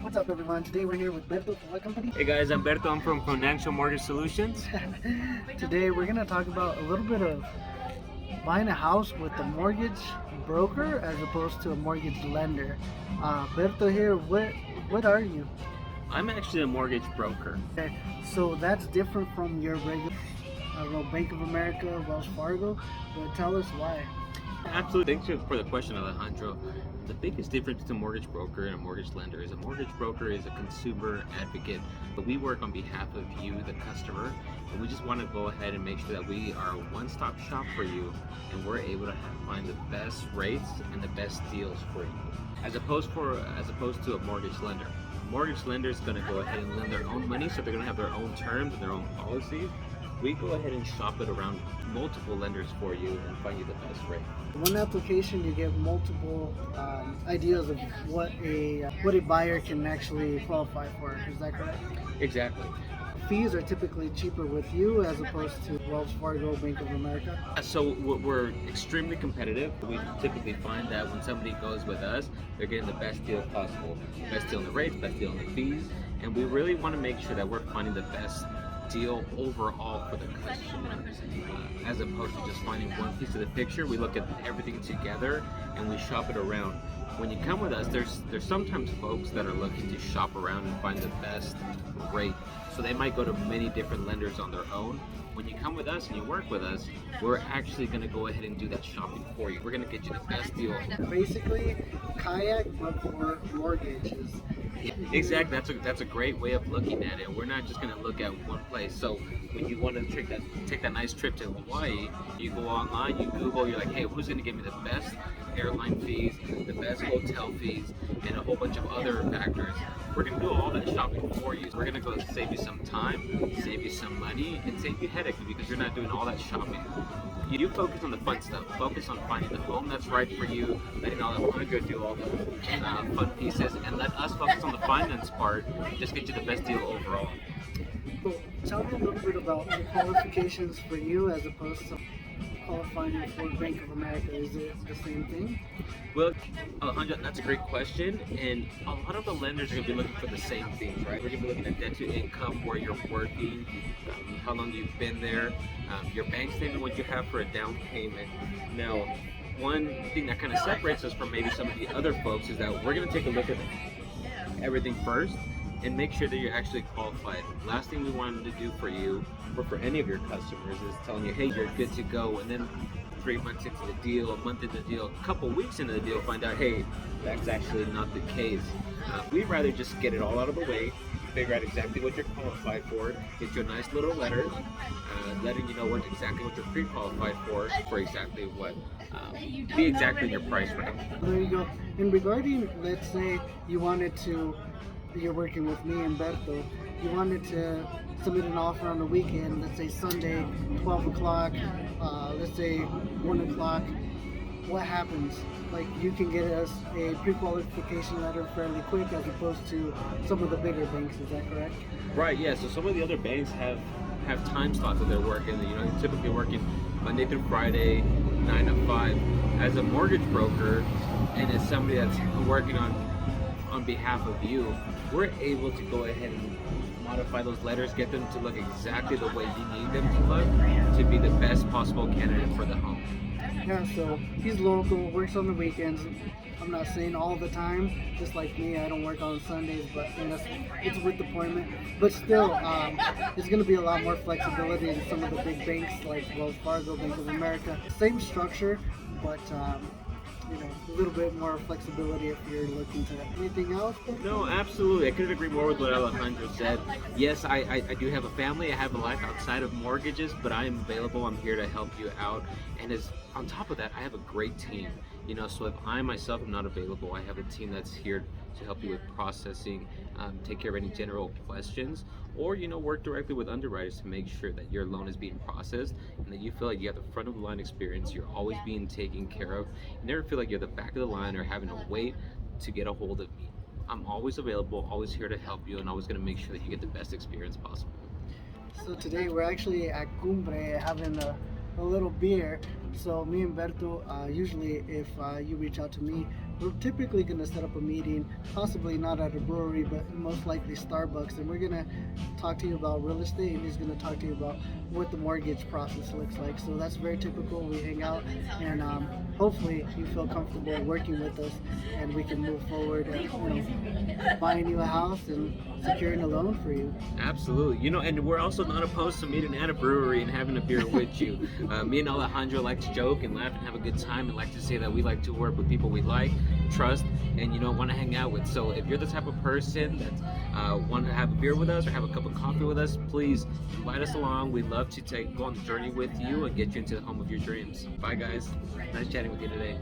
What's up, everyone? Today we're here with Berto from what company? Hey guys, I'm Berto. I'm from Financial Mortgage Solutions. Today we're going to talk about a little bit of buying a house with a mortgage broker as opposed to a mortgage lender. Berto here, what are you? I'm actually a mortgage broker. Okay, so that's different from your regular Bank of America, Wells Fargo, but tell us why. Absolutely. Thank you for the question, Alejandro. The biggest difference between a mortgage broker and a mortgage lender is a mortgage broker is a consumer advocate, but we work on behalf of you, the customer, and we just want to go ahead and make sure that we are a one-stop shop for you, and we're able to find the best rates and the best deals for you, as opposed to a mortgage lender. A mortgage lender is going to go ahead and lend their own money, so they're going to have their own terms and their own policies. We go ahead and shop it around multiple lenders for you and find you the best rate. One application, you get multiple ideas of what a buyer can actually qualify for. Is that correct? Exactly. Fees are typically cheaper with you as opposed to Wells Fargo, Bank of America. So we're extremely competitive. We typically find that when somebody goes with us, they're getting the best deal possible. Best deal on the rates, best deal on the fees, and we really want to make sure that we're finding the best deal overall for the customer, as opposed to just finding one piece of the picture. We look at everything together and we shop it around. When you come with us, there's sometimes folks that are looking to shop around and find the best rate, so they might go to many different lenders on their own. When you come with us and you work with us, we're actually going to go ahead and do that shopping for you. We're going to get you the best deal. Basically, kayak but for mortgages. Exactly. That's a great way of looking at it. We're not just going to look at one place. So when you want to take that nice trip to Hawaii, you go online, you Google, you're like, hey, who's going to give me the best airline fees, the best hotel fees, and a whole bunch of other factors. We're going to do all that shopping for you. We're going to go save you some time, save you some money, and save you headache because you're not doing all that shopping. You focus on the fun stuff. Focus on finding the home that's right for you, letting all that want to go do all the fun pieces, and let us focus on the finance part, just get you the best deal overall. So tell me a little bit about the qualifications for you as opposed to qualifying for Bank of America. Is it the same thing? Well, Alejandro, that's a great question, and a lot of the lenders are going to be looking for the same things, right? We're going to be looking at debt to income, where you're working, how long you've been there, your bank statement, what you have for a down payment. Now, one thing that kind of separates us from maybe some of the other folks is that we're going to take a look at everything first and make sure that you're actually qualified. Last thing we wanted to do for you or for any of your customers is telling you, hey, you're good to go, and then 3 months into the deal, a month into the deal, a couple weeks into the deal, find out, hey, that's actually not the case. We'd rather just get it all out of the way, figure out exactly what you're qualified for, get you a nice little letter, letting you know exactly what you're pre-qualified for exactly what, be exactly in your price range. There you go. And regarding, let's say you're working with me and Berto, you wanted to submit an offer on the weekend, let's say Sunday, 12 o'clock, let's say 1 o'clock, what happens? Like, you can get us a pre-qualification letter fairly quick as opposed to some of the bigger banks, is that correct? Right, yeah, so some of the other banks have time slots that they're working, you're typically working Monday through Friday, 9 to 5. As a mortgage broker, and as somebody that's working on behalf of you, we're able to go ahead and modify those letters, get them to look exactly the way you need them to look to be the best possible candidate for the home. Yeah, so he's local, works on the weekends. I'm not saying all the time, just like me, I don't work on Sundays, but it's with appointment. But still, it's going to be a lot more flexibility in some of the big banks like Wells Fargo, Bank of America. Same structure, but a little bit more flexibility if you're looking to anything else. No, absolutely. I couldn't agree more with what Alejandro said. Yes, I do have a family. I have a life outside of mortgages, but I am available. I'm here to help you out. And on top of that, I have a great team. So if I myself am not available, I have a team that's here to help you with processing, take care of any general questions, or work directly with underwriters to make sure that your loan is being processed and that you feel like you have the front of the line experience, you're always being taken care of, you never feel like you're the back of the line or having to wait to get a hold of me. I'm always available, always here to help you, and always going to make sure that you get the best experience possible. So today we're actually at Cumbre having a little beer. So me and Berto, usually if you reach out to me, we're typically going to set up a meeting, possibly not at a brewery, but most likely Starbucks, and we're going to talk to you about real estate, and he's going to talk to you about what the mortgage process looks like. So that's very typical. We hang out, and hopefully you feel comfortable working with us, and we can move forward and, you know, buying you a house and securing a loan for you. Absolutely. You know, and we're also not opposed to meeting at a brewery and having a beer with you. Me and Alejandro like to joke and laugh and have a good time, and like to say that we like to work with people we like, trust, and, you know, want to hang out with. So if you're the type of person that want to have a beer with us or have a cup of coffee with us, please invite us along. We'd love to go on the journey with you and get you into the home of your dreams. Bye, guys. Nice chatting with you today.